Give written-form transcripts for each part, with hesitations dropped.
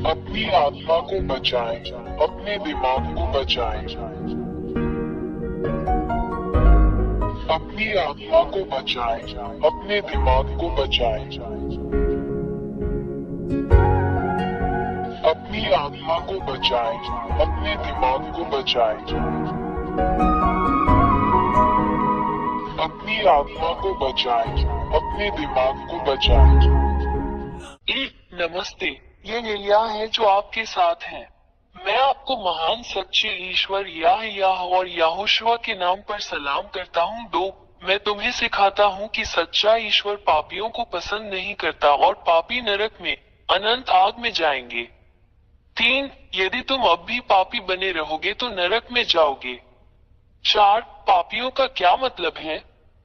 अपनी आत्मा को बचाएं, अपने दिमाग को बचाएं। अपनी आत्मा को बचाएं, अपने दिमाग को बचाएं। अपनी आत्मा को बचाएं, अपने दिमाग को बचाएं। अपनी आत्मा को बचाएं, अपने दिमाग को बचाएं। नमस्ते, ये एलिया है जो आपके साथ हैं। मैं आपको महान सच्चे ईश्वर याह और याहोशुआ के नाम पर सलाम करता हूँ। 2, मैं तुम्हें सिखाता हूँ कि सच्चा ईश्वर पापियों को पसंद नहीं करता और पापी नरक में अनंत आग में जाएंगे। 3, यदि तुम अब भी पापी बने रहोगे तो नरक में जाओगे। 4, पापियों का क्या मतलब है?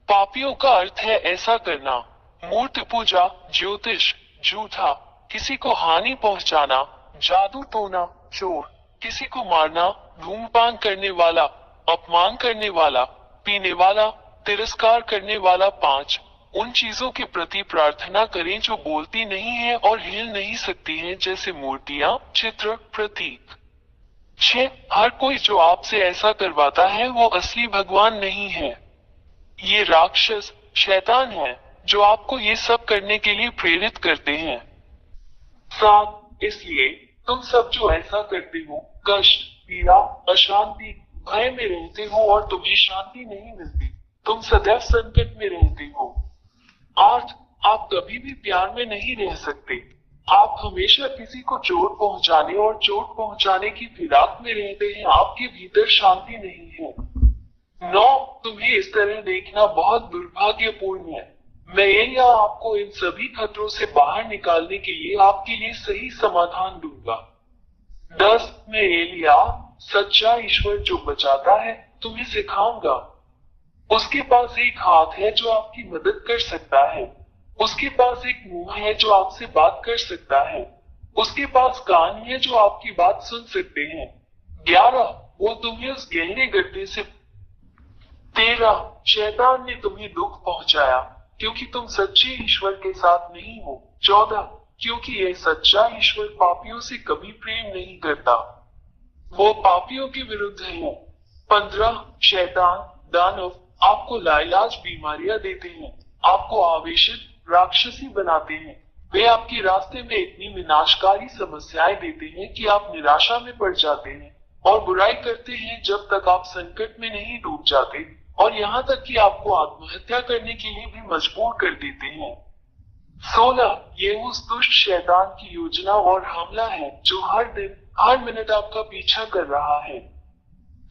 पापियों का अर्थ है ऐसा करना: मूर्ति पूजा, ज्योतिष, झूठा, किसी को हानि पहुंचाना, जादू टोना, चोर, किसी को मारना, धूम्रपान करने वाला, अपमान करने वाला, पीने वाला, तिरस्कार करने वाला। 5, उन चीजों के प्रति प्रार्थना करें जो बोलती नहीं है और हिल नहीं सकती हैं, जैसे मूर्तियां, चित्र, प्रतीक। 6, हर कोई जो आपसे ऐसा करवाता है वो असली भगवान नहीं है। ये राक्षस, शैतान है जो आपको ये सब करने के लिए प्रेरित करते हैं। 7, इसलिए तुम सब जो ऐसा करते हो, कष्ट, पीड़ा, अशांति, भय में रहते हो और तुम्हें शांति नहीं मिलती। तुम सदैव संकट में रहते हो। 8, आप कभी भी प्यार में नहीं रह सकते। आप हमेशा किसी को चोट पहुंचाने और चोट पहुंचाने की फिराक में रहते हैं। आपके भीतर शांति नहीं है। 9, तुम्हें इस तरह देखना बहुत दुर्भाग्यपूर्ण है। मैं एलिया आपको इन सभी खतरों से बाहर निकालने के लिए आपके लिए सही समाधान दूंगा। 10, मैं एलिया, सच्चा ईश्वर जो बचाता है, तुम्हें सिखाऊंगा। उसके पास एक हाथ है जो आपकी मदद कर सकता है। उसके पास एक मुंह है जो आपसे बात कर सकता है। उसके पास कान है जो आपकी बात सुन सकते हैं। 11, वो तुम्हें उस गहरे गड्ढे से 13, शैतान ने तुम्हें दुख पहुंचाया क्योंकि तुम सच्चे ईश्वर के साथ नहीं हो। 14, क्योंकि यह सच्चा ईश्वर पापियों से कभी प्रेम नहीं करता, वो पापियों के विरुद्ध है। 15, शैतान, दानव आपको लाइलाज बीमारियां देते हैं, आपको आवेशित, राक्षसी बनाते हैं। वे आपके रास्ते में इतनी विनाशकारी समस्याएं देते हैं कि आप निराशा में पड़ जाते हैं और बुराई करते हैं जब तक आप संकट में नहीं डूब जाते, और यहाँ तक कि आपको आत्महत्या करने के लिए भी मजबूर कर देते हैं। 16, ये उस दुष्ट शैतान की योजना और हमला है जो हर दिन, हर मिनट आपका पीछा कर रहा है।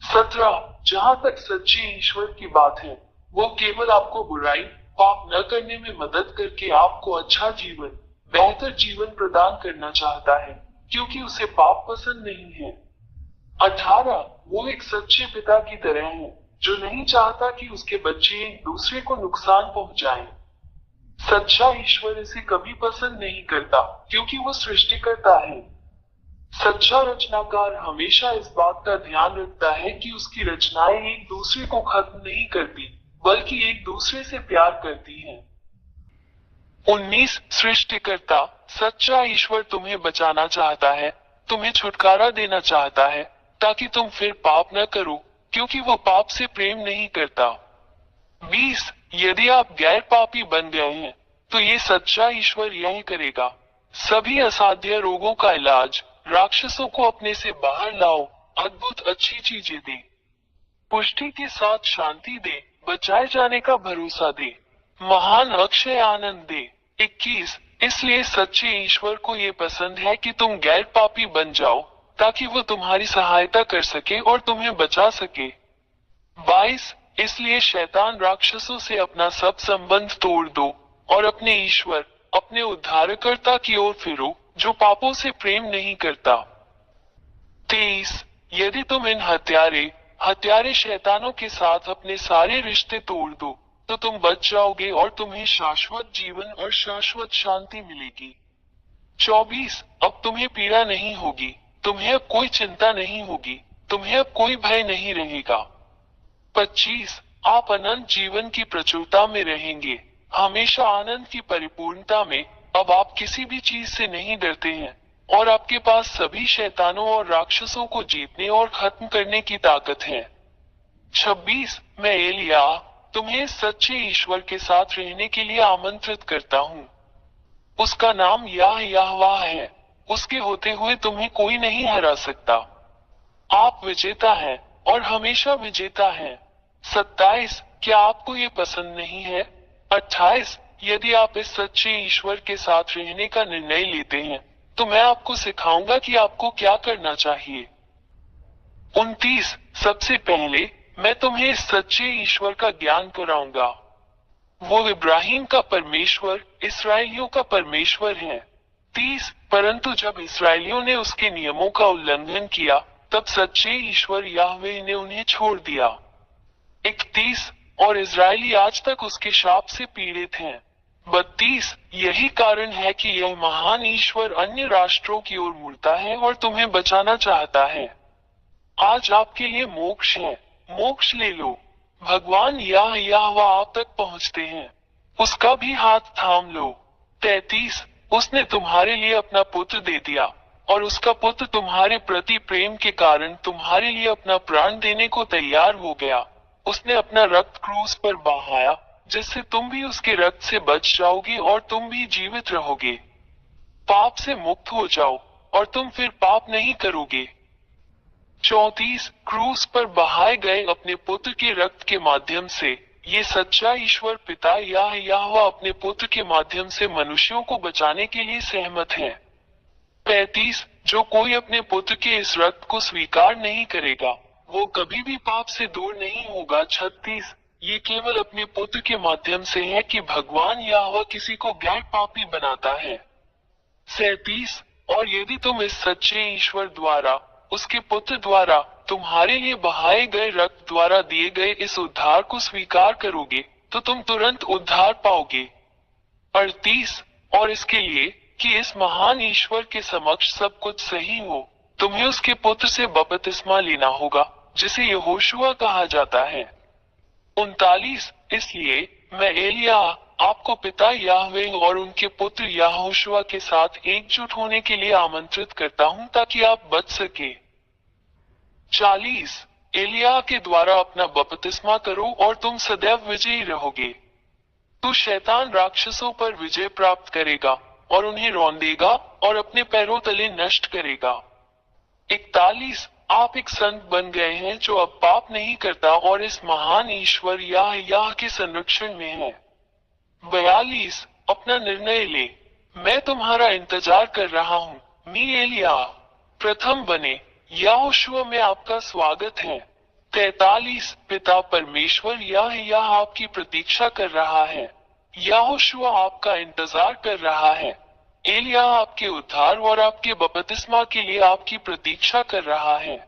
17, जहाँ तक सच्चे ईश्वर की बात है, वो केवल आपको बुराई, पाप न करने में मदद करके आपको अच्छा जीवन, बेहतर जीवन प्रदान करना चाहता है, क्योंकि उसे पाप पसंद नहीं है। 18, वो एक सच्चे पिता की तरह है जो नहीं चाहता कि उसके बच्चे एक दूसरे को नुकसान पहुंचाएं। सच्चा ईश्वर इसे कभी पसंद नहीं करता क्योंकि वो सृष्टिकर्ता है। सच्चा रचनाकार हमेशा इस बात का ध्यान रखता है कि उसकी रचनाएं एक दूसरे को खत्म नहीं करती, बल्कि एक दूसरे से प्यार करती हैं। 19, सृष्टिकर्ता, सच्चा ईश्वर तुम्हें बचाना चाहता है, तुम्हें छुटकारा देना चाहता है ताकि तुम फिर पाप न करो, क्योंकि वो पाप से प्रेम नहीं करता। 20, यदि आप गैर पापी बन गए हैं तो ये सच्चा ईश्वर यही करेगा: सभी असाध्य रोगों का इलाज, राक्षसों को अपने से बाहर लाओ, अद्भुत अच्छी चीजें दे, पुष्टि के साथ शांति दे, बचाए जाने का भरोसा दे, महान अक्षय आनंद दे। 21, इसलिए सच्चे ईश्वर को ये पसंद है कि तुम गैर पापी बन जाओ ताकि वो तुम्हारी सहायता कर सके और तुम्हें बचा सके। 22, इसलिए शैतान राक्षसों से अपना सब संबंध तोड़ दो और अपने ईश्वर, अपने उद्धारकर्ता की ओर फिरो जो पापों से प्रेम नहीं करता। 23, यदि तुम इन हत्यारे शैतानों के साथ अपने सारे रिश्ते तोड़ दो तो तुम बच जाओगे और तुम्हें शाश्वत जीवन और शाश्वत शांति मिलेगी। 24, अब तुम्हें पीड़ा नहीं होगी, तुम्हें अब कोई चिंता नहीं होगी, तुम्हें अब कोई भय नहीं रहेगा। 25, आप अनंत जीवन की प्रचुरता में रहेंगे, हमेशा आनंद की परिपूर्णता में। अब आप किसी भी चीज से नहीं डरते हैं, और आपके पास सभी शैतानों और राक्षसों को जीतने और खत्म करने की ताकत है। 26 मैं एलिया तुम्हें सच्चे ईश्वर के साथ रहने के लिए आमंत्रित करता हूँ। उसका नाम यहोवा है। उसके होते हुए तुम्हें कोई नहीं हरा सकता। आप विजेता हैं और हमेशा विजेता हैं। 27 क्या आपको ये पसंद नहीं है? 28 यदि आप इस सच्चे ईश्वर के साथ रहने का निर्णय लेते हैं तो मैं आपको सिखाऊंगा कि आपको क्या करना चाहिए। 29 सबसे पहले मैं तुम्हें इस सच्चे ईश्वर का ज्ञान कराऊंगा। वो इब्राहिम का परमेश्वर, इसराइलियों का परमेश्वर है। 30 परंतु जब इसराइलियों ने उसके नियमों का उल्लंघन किया तब सच्चे ईश्वर याहवे ने उन्हें छोड़ दिया। 31 और इजरायली आज तक उसके शाप से पीड़ित हैं। 32 यही कारण है कि यह महान ईश्वर अन्य राष्ट्रों की ओर मुड़ता है और तुम्हें बचाना चाहता है। आज आपके लिए मोक्ष है, मोक्ष ले लो। भगवान यहोवा आप तक पहुंचते हैं, उसका भी हाथ थाम लो। 33 उसने तुम्हारे लिए अपना पुत्र दे दिया और उसका पुत्र तुम्हारे प्रति प्रेम के कारण तुम्हारे लिए अपना प्राण देने को तैयार हो गया। उसने अपना रक्त क्रूस पर बहाया जिससे तुम भी उसके रक्त से बच जाओगे और तुम भी जीवित रहोगे। पाप से मुक्त हो जाओ और तुम फिर पाप नहीं करोगे। 34 क्रूस पर बहाए गए अपने पुत्र के रक्त के माध्यम से ये सच्चा ईश्वर पिता यहोवा अपने पुत्र के माध्यम से मनुष्यों को बचाने के लिए सहमत है। 35 जो कोई अपने पुत्र के इस रक्त को स्वीकार नहीं करेगा वो कभी भी पाप से दूर नहीं होगा। 36 ये केवल अपने पुत्र के माध्यम से है कि भगवान यहोवा किसी को गैर पापी बनाता है। 37 और यदि तुम इस सच्चे ईश्वर द्वारा उसके पुत्र द्वारा तुम्हारे लिए बहाए गए रक्त द्वारा दिए गए इस उद्धार को स्वीकार करोगे तो तुम तुरंत उद्धार पाओगे। 38 और इसके लिए कि इस महान ईश्वर के समक्ष सब कुछ सही हो तुम्हें उसके पुत्र से बपतिस्मा लेना होगा जिसे यहोशुआ कहा जाता है। 39 इसलिए मैं एलिया आपको पिता याहवे और उनके पुत्र यहोशुआ के साथ एकजुट होने के लिए आमंत्रित करता हूं ताकि आप बच सके। 40 एलिया के द्वारा अपना बपतिस्मा करो और तुम सदैव विजयी रहोगे। तू शैतान राक्षसों पर विजय प्राप्त करेगा और उन्हें रौंदेगा और अपने पैरों तले नष्ट करेगा। 41 आप एक संत बन गए हैं जो अब पाप नहीं करता और इस महान ईश्वर याह के संरक्षण में है। 42 अपना निर्णय ले, मैं तुम्हारा इंतजार कर रहा हूँ। मी एलिया प्रथम बने यहोशुआ में आपका स्वागत है। 43 पिता परमेश्वर याह आपकी प्रतीक्षा कर रहा है। यहोशुआ आपका इंतजार कर रहा है। एलिया आपके उद्धार और आपके बपतिस्मा के लिए आपकी प्रतीक्षा कर रहा है।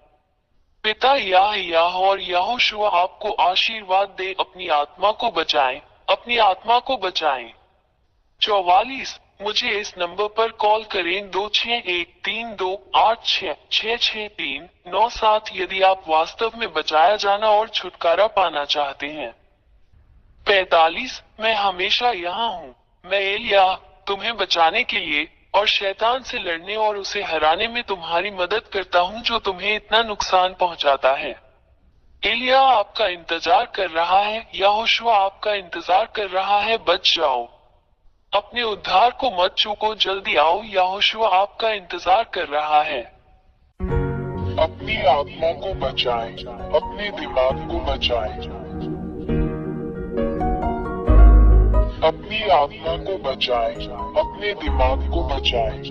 पिता याह और यहोशुआ आपको आशीर्वाद दे अपनी आत्मा को बचाएं, अपनी आत्मा को बचाएं। 44 मुझे इस नंबर पर कॉल करें 261328666397 यदि आप वास्तव में बचाया जाना और छुटकारा पाना चाहते हैं। 45 मैं हमेशा यहाँ हूँ। मैं एलिया तुम्हें बचाने के लिए और शैतान से लड़ने और उसे हराने में तुम्हारी मदद करता हूँ जो तुम्हें इतना नुकसान पहुँचाता है। एलिया आपका इंतजार कर रहा है, यहोशुआ आपका इंतजार कर रहा है, बच जाओ। अपने उद्धार को मत चूको, जल्दी आओ, यहोशुआ आपका इंतजार कर रहा है। अपनी आत्मा को बचाएं, अपने दिमाग को बचाएं। अपनी आत्मा को बचाएं, अपने दिमाग को बचाएं।